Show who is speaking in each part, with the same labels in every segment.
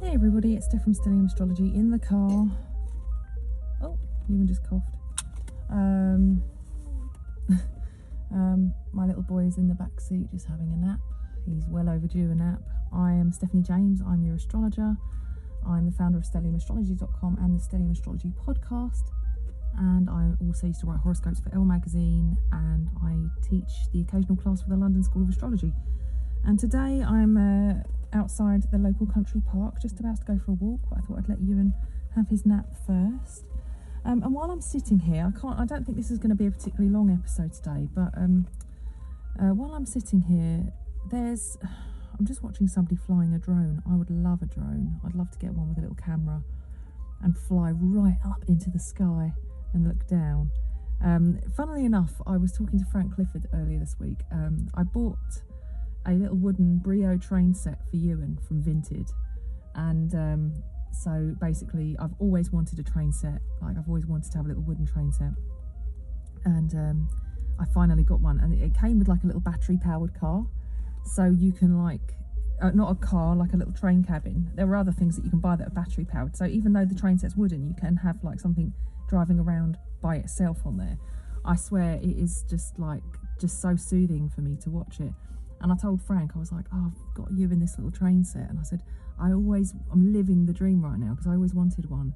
Speaker 1: Hey everybody, it's Steph from Stellium Astrology in the car. Oh, Ewan just coughed. My little boy is in the back seat just having a nap. He's well overdue a nap. I am Stephanie James, I'm your astrologer. I'm the founder of StelliumAstrology.com and the Stellium Astrology podcast. And I also used to write horoscopes for Elle magazine, and I teach the occasional class for the London School of Astrology. And today I'm outside the local country park, just about to go for a walk, but I thought I'd let Ewan have his nap first. And while I'm sitting here, I don't think this is going to be a particularly long episode today, but while I'm sitting here, I'm just watching somebody flying a drone. I would love a drone. I'd love to get one with a little camera and fly right up into the sky and look down. Funnily enough, I was talking to Frank Clifford earlier this week. I bought a little wooden Brio train set for Ewan from Vinted, and so basically I've always wanted a train set. Like, I've always wanted to have a little wooden train set, and I finally got one, and it came with like a little battery powered car, so you can not a car, like a little train cabin. There were other things that you can buy that are battery powered, so even though the train set's wooden, you can have like something driving around by itself on there. I swear it is just so soothing for me to watch it. And I told Frank, I was like, oh, I've got you in this little train set. And I said, I'm living the dream right now, because I always wanted one.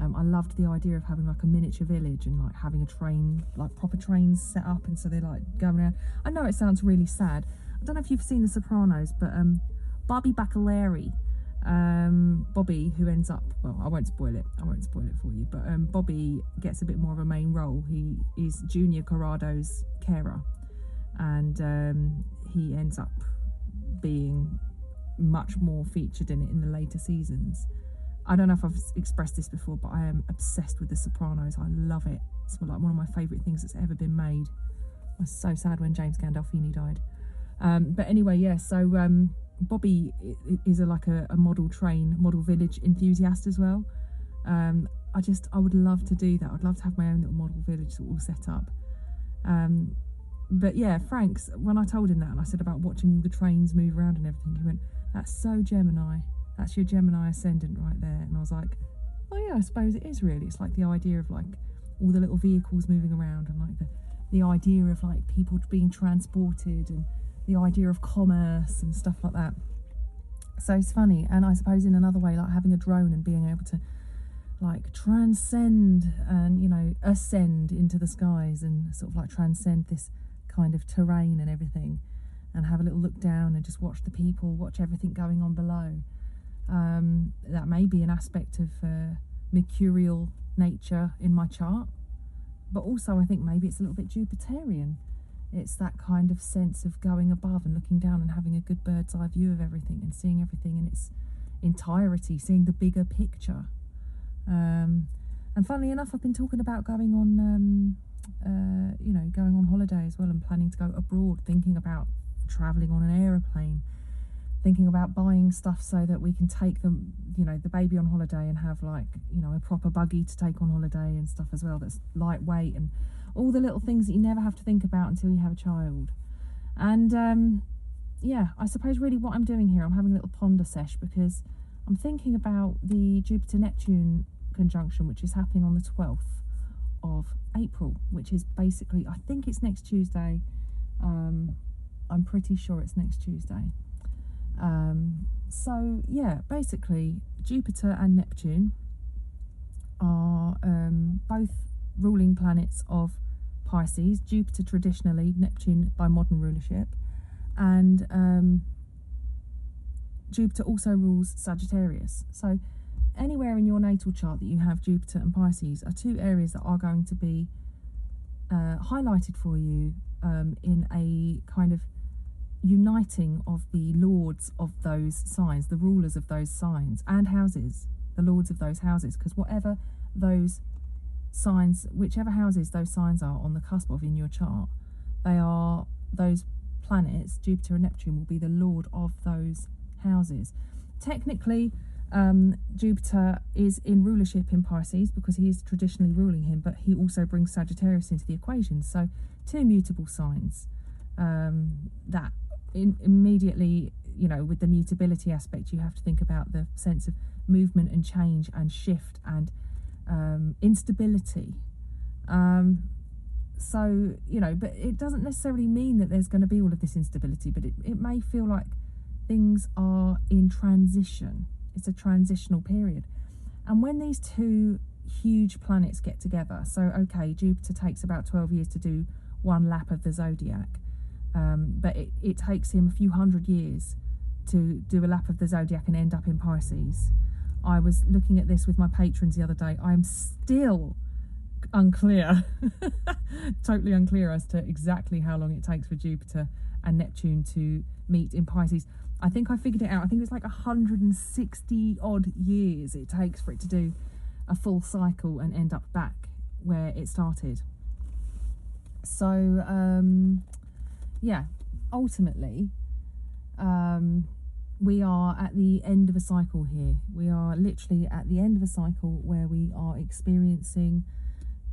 Speaker 1: I loved the idea of having like a miniature village and like having a train, like proper trains set up, and so they're like going around. I know it sounds really sad. I don't know if you've seen The Sopranos, but Bobby Bacalari, Bobby, who ends up, well, I won't spoil it for you, but Bobby gets a bit more of a main role. He is Junior Corrado's carer, and he ends up being much more featured in it in the later seasons. I don't know if I've expressed this before, but I am obsessed with The Sopranos. I love it. It's like one of my favourite things that's ever been made. I was so sad when James Gandolfini died. But anyway, yeah, so Bobby is a model village enthusiast as well. I would love to do that. I'd love to have my own little model village all set up. But yeah, Frank's, when I told him that and I said about watching the trains move around and everything, he went, that's so Gemini. That's your Gemini ascendant right there. And I was like, oh yeah, I suppose it is really. It's like the idea of like all the little vehicles moving around, and like the idea of like people being transported, and the idea of commerce and stuff like that. So it's funny. And I suppose in another way, like having a drone and being able to like transcend and, you know, ascend into the skies and sort of like transcend this kind of terrain and everything, and have a little look down and just watch the people, watch everything going on below. That may be an aspect of mercurial nature in my chart, but also I think maybe it's a little bit Jupiterian. It's that kind of sense of going above and looking down and having a good bird's eye view of everything and seeing everything in its entirety, seeing the bigger picture. And funnily enough, I've been talking about going on going on holiday as well, and planning to go abroad, thinking about travelling on an aeroplane, thinking about buying stuff so that we can take the baby on holiday and have like, you know, a proper buggy to take on holiday and stuff as well, that's lightweight, and all the little things that you never have to think about until you have a child. And I suppose really what I'm doing here, I'm having a little ponder-sesh, because I'm thinking about the Jupiter-Neptune conjunction, which is happening on the 12th of April, which is basically, I think it's next Tuesday. I'm pretty sure it's next Tuesday. So yeah, basically Jupiter and Neptune are both ruling planets of Pisces. Jupiter traditionally, Neptune by modern rulership, and Jupiter also rules Sagittarius. So anywhere in your natal chart that you have Jupiter and Pisces are two areas that are going to be highlighted for you in a kind of uniting of the lords of those signs, the rulers of those signs and houses, the lords of those houses, because whatever those signs, whichever houses those signs are on the cusp of in your chart, those planets, Jupiter and Neptune, will be the lord of those houses. Technically, Jupiter is in rulership in Pisces because he is traditionally ruling him, but he also brings Sagittarius into the equation. So two mutable signs that immediately with the mutability aspect, you have to think about the sense of movement and change and shift and instability. So, but it doesn't necessarily mean that there's going to be all of this instability, but it may feel like things are in transition. It's a transitional period. And when these two huge planets get together, so okay, Jupiter takes about 12 years to do one lap of the zodiac, but it takes him a few hundred years to do a lap of the zodiac and end up in Pisces. I was looking at this with my patrons the other day. I'm still unclear, totally unclear as to exactly how long it takes for Jupiter and Neptune to meet in Pisces. I think I figured it out. I think it's like 160 odd years it takes for it to do a full cycle and end up back where it started. So ultimately we are at the end of a cycle here. We are literally at the end of a cycle where we are experiencing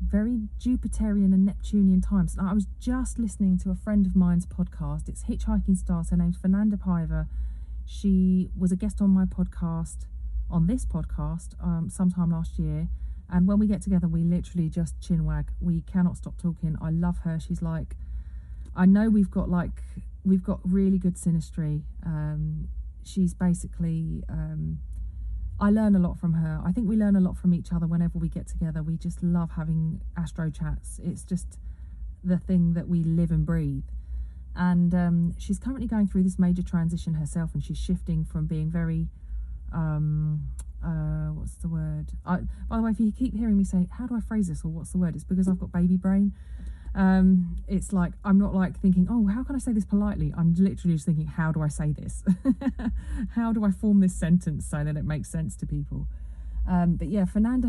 Speaker 1: very Jupiterian and Neptunian times. Now, I was just listening to a friend of mine's podcast. It's Hitchhiking Stars. Her name's Fernanda Piver. She was a guest on my podcast, on this podcast, sometime last year. And when we get together, we literally just chinwag. We cannot stop talking. I love her. She's like, I know we've got really good synastry. She's basically, I learn a lot from her. I think we learn a lot from each other whenever we get together. We just love having astro chats. It's just the thing that we live and breathe. And she's currently going through this major transition herself, and she's shifting from being very, what's the word? By the way, if you keep hearing me say, how do I phrase this, or what's the word? It's because I've got baby brain. It's like, I'm not like thinking, oh, how can I say this politely? I'm literally just thinking, how do I say this? How do I form this sentence so that it makes sense to people? But yeah, Fernanda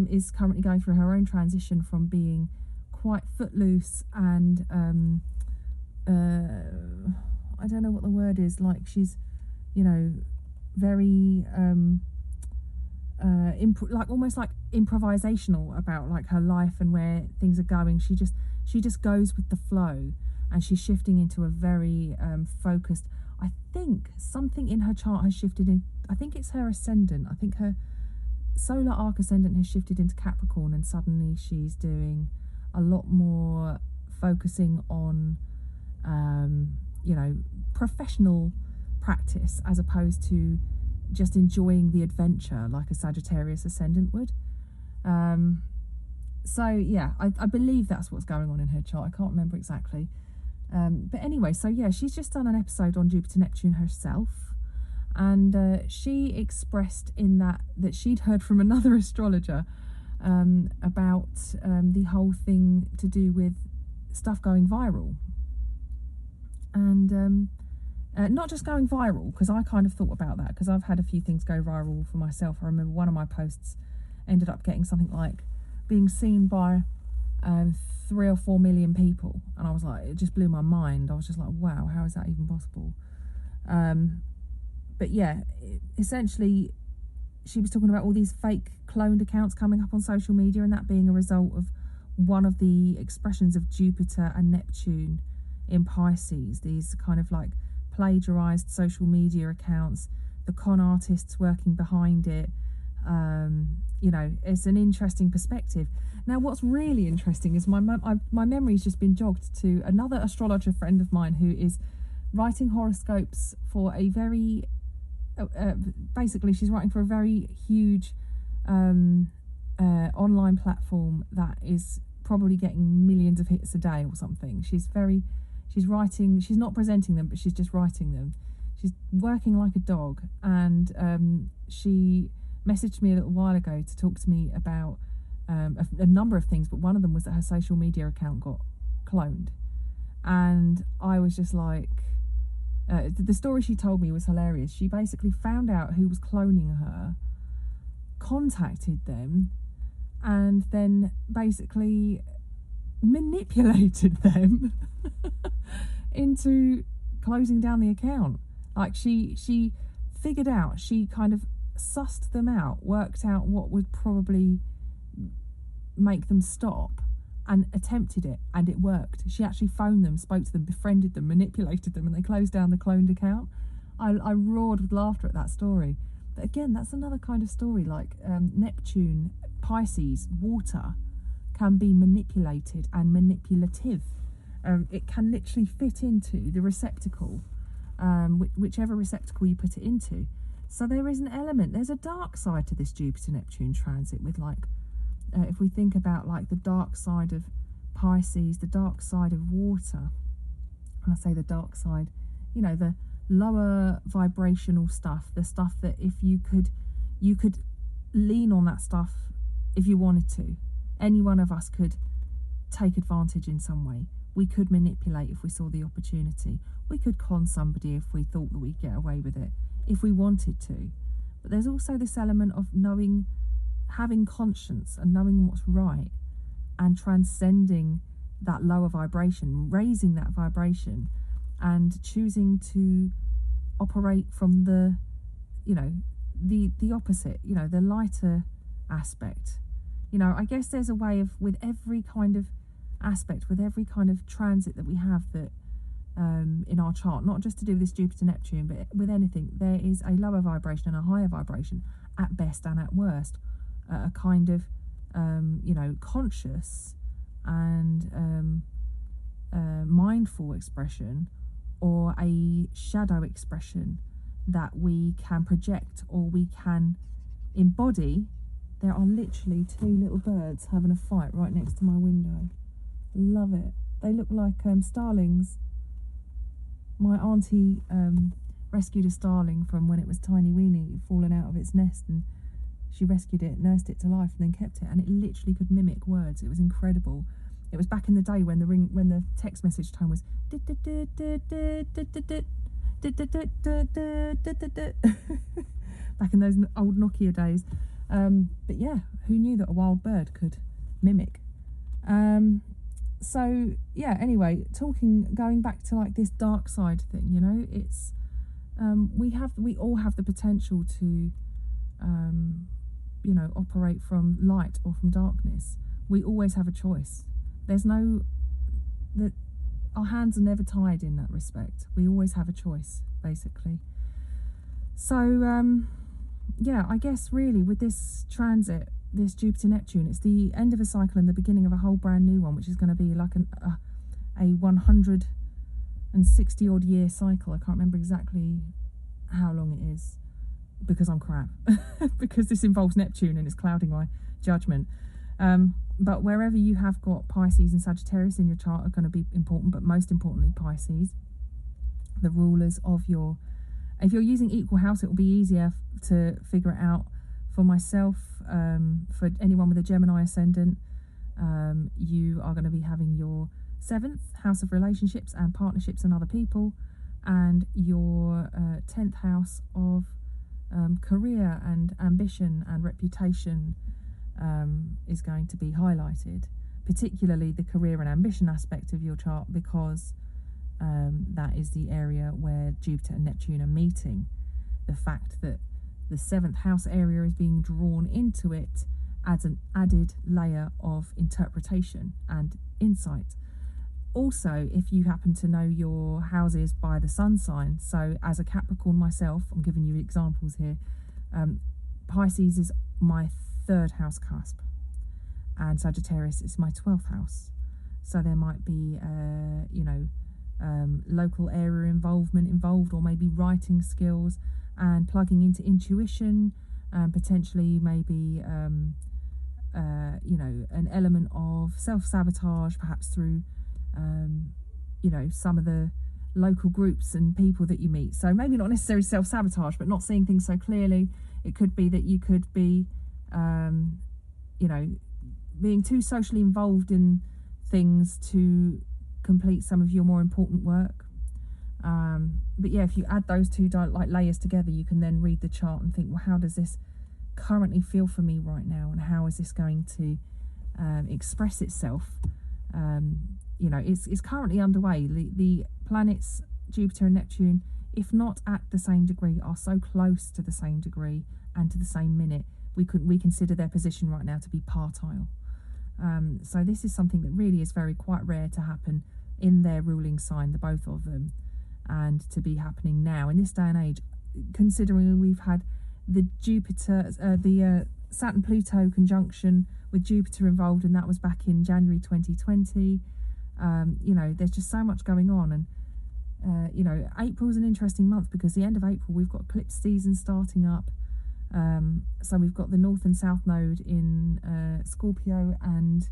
Speaker 1: is currently going through her own transition from being quite footloose and I don't know what the word is, like she's, very like almost like improvisational about like her life and where things are going. She just goes with the flow, and she's shifting into a very focused, I think something in her chart has shifted in, I think it's her ascendant. I think her solar arc ascendant has shifted into Capricorn, and suddenly she's doing a lot more focusing on professional practice as opposed to just enjoying the adventure like a Sagittarius ascendant would. So yeah, I believe that's what's going on in her chart. I can't remember exactly. But anyway, so yeah, she's just done an episode on Jupiter Neptune herself, and she expressed in that she'd heard from another astrologer about the whole thing to do with stuff going viral. And not just going viral, because I kind of thought about that, because I've had a few things go viral for myself. I remember one of my posts ended up getting something like being seen by 3 or 4 million people, and I was like, it just blew my mind. I was just like, wow, how is that even possible? But yeah, essentially she was talking about all these fake cloned accounts coming up on social media, and that being a result of one of the expressions of Jupiter and Neptune in Pisces, these kind of like plagiarized social media accounts, the con artists working behind it. It's an interesting perspective. Now, what's really interesting is my memory's just been jogged to another astrologer friend of mine who is writing horoscopes for a very, basically she's writing for a very huge online platform that is probably getting millions of hits a day or something. She's writing, she's not presenting them, but she's just writing them. She's working like a dog, and she messaged me a little while ago to talk to me about a number of things, but one of them was that her social media account got cloned. And I was just like, the story she told me was hilarious. She basically found out who was cloning her, contacted them, and then basically manipulated them into closing down the account. Like she figured out, she kind of sussed them out, worked out what would probably make them stop, and attempted it, and it worked. She actually phoned them, spoke to them, befriended them, manipulated them, and they closed down the cloned account. I roared with laughter at that story. But again, that's another kind of story, like Neptune, Pisces, water can be manipulated and manipulative. It can literally fit into the receptacle, whichever receptacle you put it into. So there is an element, there's a dark side to this Jupiter-Neptune transit with like, if we think about like the dark side of Pisces, the dark side of water, and I say the dark side, you know, the lower vibrational stuff, the stuff that if you could lean on that stuff if you wanted to. Any one of us could take advantage in some way. We could manipulate if we saw the opportunity. We could con somebody if we thought that we'd get away with it, if we wanted to. But there's also this element of knowing, having conscience and knowing what's right and transcending that lower vibration, raising that vibration and choosing to operate from the, you know, the opposite, you know, the lighter aspect. You know, I guess there's a way of, with every kind of aspect, with every kind of transit that we have that in our chart, not just to do with this Jupiter-Neptune, but with anything, there is a lower vibration and a higher vibration at best and at worst. A kind of, you know, conscious and mindful expression, or a shadow expression that we can project or we can embody. There are literally two little birds having a fight right next to my window. Love it. They look like starlings. My auntie rescued a starling from when it was tiny weeny, fallen out of its nest, and she rescued it, nursed it to life, and then kept it, and it literally could mimic words. It was incredible. It was back in the day when the text message tone was back in those old Nokia days. But yeah, who knew that a wild bird could mimic? So yeah, anyway, going back to like this dark side thing, you know, it's we all have the potential to you know, operate from light or from darkness. We always have a choice. There's no, that our hands are never tied in that respect. We always have a choice, basically. So yeah, I guess really with this transit, this Jupiter-Neptune, it's the end of a cycle and the beginning of a whole brand new one, which is going to be like a 160 odd year cycle. I can't remember exactly how long it is because I'm crap, because this involves Neptune and it's clouding my judgment. But wherever you have got Pisces and Sagittarius in your chart are going to be important, but most importantly Pisces, the rulers of your, if you're using equal house, it will be easier to figure it out. For myself, for anyone with a Gemini ascendant, you are going to be having your 7th house of relationships and partnerships and other people, and your 10th house of career and ambition and reputation is going to be highlighted, particularly the career and ambition aspect of your chart, because that is the area where Jupiter and Neptune are meeting. The fact that the 7th house area is being drawn into it adds an added layer of interpretation and insight. Also, if you happen to know your houses by the sun sign, so as a Capricorn myself, I'm giving you examples here, Pisces is my 3rd house cusp and Sagittarius is my 12th house. So there might be, you know, local area involved, or maybe writing skills and plugging into intuition, potentially maybe, you know, an element of self-sabotage, perhaps through, you know, some of the local groups and people that you meet. So maybe not necessarily self-sabotage, but not seeing things so clearly. It could be that you could be, you know, being too socially involved in things to complete some of your more important work. But yeah, if you add those two like layers together, you can then read the chart and think, well, how does this currently feel for me right now, and how is this going to express itself? You know, it's currently underway. The planets Jupiter and Neptune, if not at the same degree, are so close to the same degree and to the same minute, we consider their position right now to be partile. So this is something that really is quite rare to happen in their ruling sign, the both of them. and to be happening now in this day and age, considering we've had the Saturn Pluto conjunction with Jupiter involved, and that was back in January 2020. You know, there's just so much going on, and you know, April's an interesting month because the end of April we've got eclipse season starting up. So we've got the North and South node in Scorpio and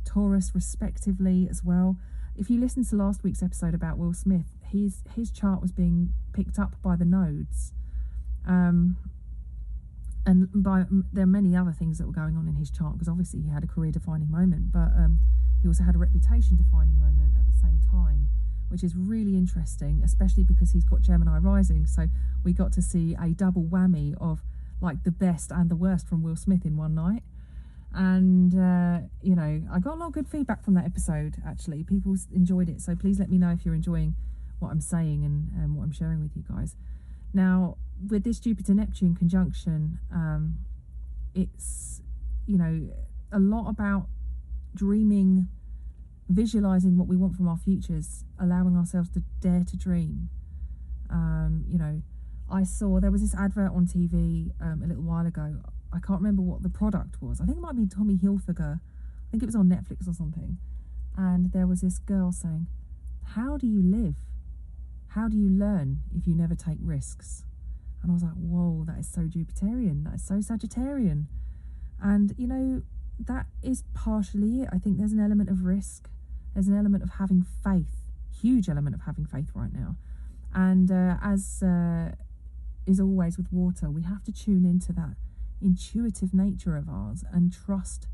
Speaker 1: Taurus respectively as well. If you listen to last week's episode about Will Smith, his chart was being picked up by the nodes, and there are many other things that were going on in his chart, because obviously he had a career defining moment, but he also had a reputation defining moment at the same time, which is really interesting, especially because he's got Gemini rising. So we got to see a double whammy of like the best and the worst from Will Smith in one night. And you know, I got a lot of good feedback from that episode. Actually, people enjoyed it, so please let me know if you're enjoying what I'm saying and what I'm sharing with you guys. Now, with this Jupiter-Neptune conjunction, it's, you know, a lot about dreaming, visualizing what we want from our futures, allowing ourselves to dare to dream. You know, I saw there was this advert on TV a little while ago. I can't remember what the product was. I think it might be Tommy Hilfiger. I think it was on Netflix or something. And there was this girl saying, "How do you live? How do you learn if you never take risks?" And I was like, whoa, that is so Jupiterian. That is so Sagittarian. And, you know, that is partially it. I think there's an element of risk. There's an element of having faith. Huge element of having faith right now. And as is always with water, we have to tune into that intuitive nature of ours and trust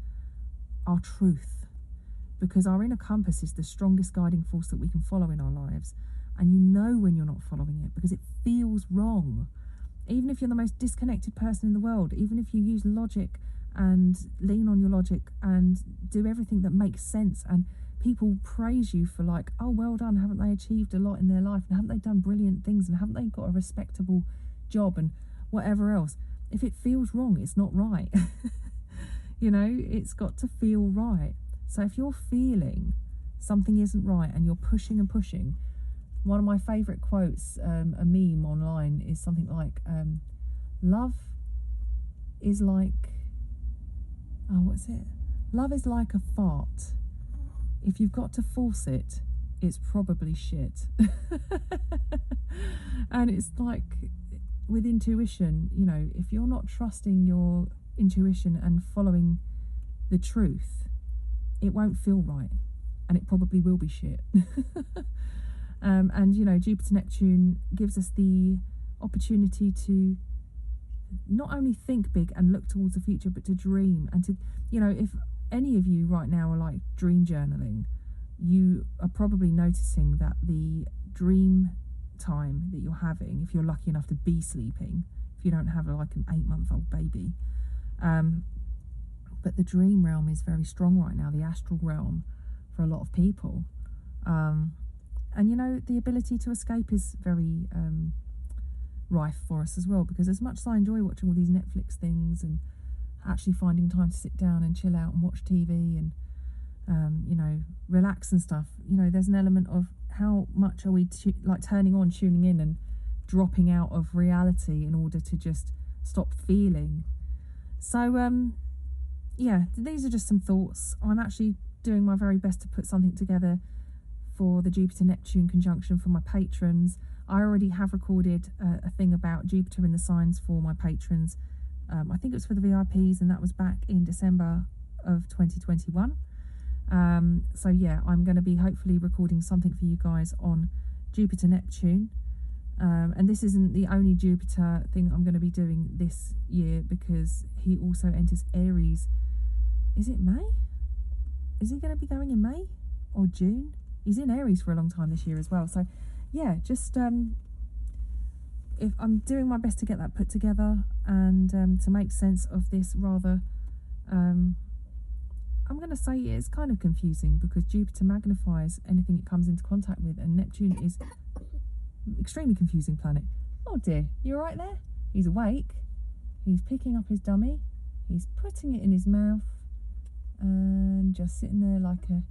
Speaker 1: our truth, because our inner compass is the strongest guiding force that we can follow in our lives. And you know when you're not following it because it feels wrong. Even if you're the most disconnected person in the world, even if you use logic and lean on your logic and do everything that makes sense, and people praise you for like, oh, well done, haven't they achieved a lot in their life, and haven't they done brilliant things, and haven't they got a respectable job and whatever else, if it feels wrong, it's not right. You know, it's got to feel right. So if you're feeling something isn't right and you're pushing and pushing, one of my favourite quotes, a meme online, is something like, love is like, love is like a fart. If you've got to force it, it's probably shit. And it's like with intuition, you know, if you're not trusting your intuition and following the truth, it won't feel right, and it probably will be shit. And, you know, Jupiter-Neptune gives us the opportunity to not only think big and look towards the future, but to dream and to, you know, if any of you right now are like dream journaling, you are probably noticing that the dream time that you're having, if you're lucky enough to be sleeping, if you don't have like an 8-month-old baby, but the dream realm is very strong right now, the astral realm for a lot of people. And, you know, the ability to escape is very rife for us as well, because as much as I enjoy watching all these Netflix things and actually finding time to sit down and chill out and watch TV and, you know, relax and stuff, you know, there's an element of how much are we like tuning in and dropping out of reality in order to just stop feeling. So, yeah, these are just some thoughts. I'm actually doing my very best to put something together for the Jupiter-Neptune conjunction for my patrons. I already have recorded a thing about Jupiter in the signs for my patrons. I think it was for the VIPs, and that was back in December of 2021. So yeah, I'm going to be hopefully recording something for you guys on Jupiter-Neptune. And this isn't the only Jupiter thing I'm going to be doing this year, because he also enters Aries. Is it May? Is he going to be going in May or June? He's in Aries for a long time this year as well. So yeah, just if I'm doing my best to get that put together and to make sense of this rather, I'm going to say it's kind of confusing, because Jupiter magnifies anything it comes into contact with, and Neptune is extremely confusing planet. Oh dear, you all right there? He's awake. He's picking up his dummy. He's putting it in his mouth and just sitting there like a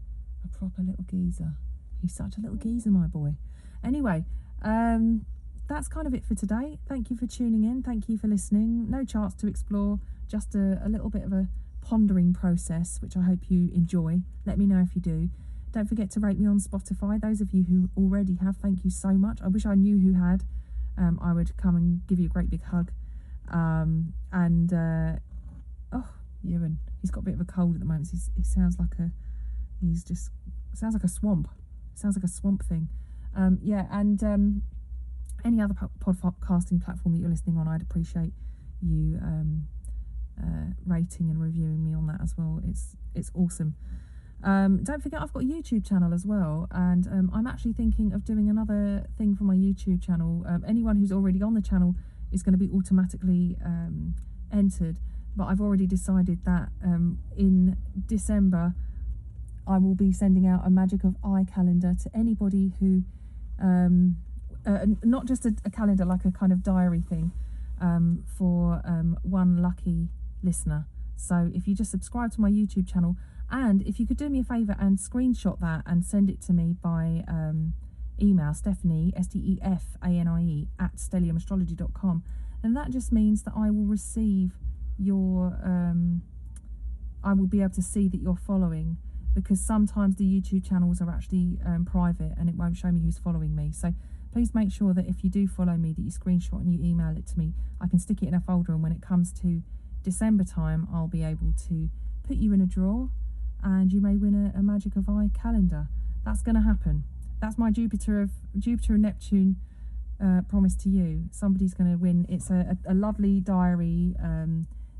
Speaker 1: proper little geezer. He's such a little geezer, my boy. Anyway, That's kind of it for today. Thank you for tuning in. Thank you for listening. No charts to explore, just a little bit of a pondering process, which I hope you enjoy. Let me know if you do. Don't forget to rate me on Spotify. Those of you who already have, thank you so much. I wish I knew who had. I would come and give you a great big hug. Ewan, he's got a bit of a cold at the moment. He sounds like sounds like a swamp. Sounds like a swamp thing. Any other podcasting platform that you're listening on, I'd appreciate you rating and reviewing me on that as well. It's awesome. Don't forget, I've got a YouTube channel as well, and I'm actually thinking of doing another thing for my YouTube channel. Anyone who's already on the channel is going to be automatically entered, but I've already decided that in December I will be sending out a Magic of Eye calendar to anybody who not just a calendar, like a kind of diary thing, for one lucky listener. So if you just subscribe to my YouTube channel, and if you could do me a favour and screenshot that and send it to me by email, Stephanie, Stefanie, at stelliumastrology.com, then that just means that I will receive your I will be able to see that you're following, because sometimes the YouTube channels are actually private and it won't show me who's following me. So please make sure that if you do follow me, that you screenshot and you email it to me. I can stick it in a folder, and when it comes to December time, I'll be able to put you in a draw and you may win a Magic of Eye calendar. That's going to happen. That's my Jupiter and Neptune promise to you. Somebody's going to win. It's a lovely diary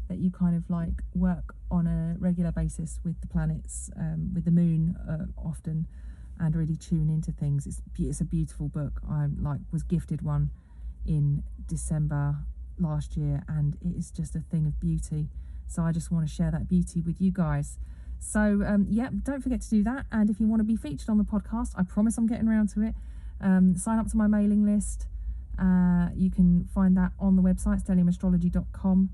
Speaker 1: that you kind of like work on a regular basis with the planets, with the moon often, and really tune into things. It's a beautiful book. I was gifted one in December last year, and it is just a thing of beauty. So I just want to share that beauty with you guys. So don't forget to do that. And if you want to be featured on the podcast, I promise I'm getting around to it. Sign up to my mailing list. You can find that on the website, stelliumastrology.com.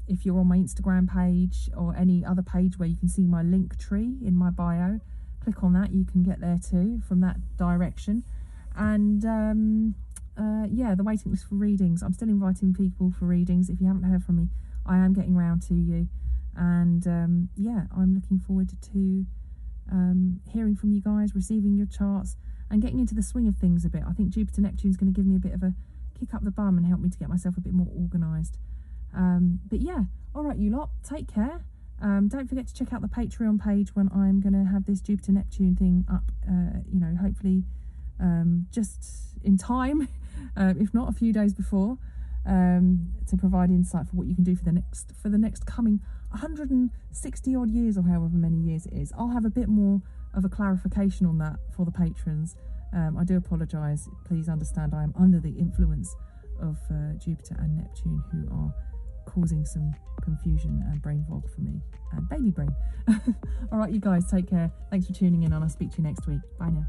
Speaker 1: If you're on my Instagram page or any other page where you can see my link tree in my bio, click on that. You can get there too from that direction. And the waiting list for readings. I'm still inviting people for readings. If you haven't heard from me, I am getting round to you. And I'm looking forward to hearing from you guys, receiving your charts, and getting into the swing of things a bit. I think Jupiter Neptune is going to give me a bit of a kick up the bum and help me to get myself a bit more organised. All right, you lot, take care. Don't forget to check out the Patreon page when I'm going to have this Jupiter Neptune thing up, hopefully just in time, if not a few days before, to provide insight for what you can do for the next coming 160 odd years, or however many years it is. I'll have a bit more of a clarification on that for the patrons. I do apologise. Please understand I am under the influence of Jupiter and Neptune, who are causing some confusion and brain fog for me, and baby brain. All right, you guys, take care. Thanks for tuning in, and I'll speak to you next week. Bye now.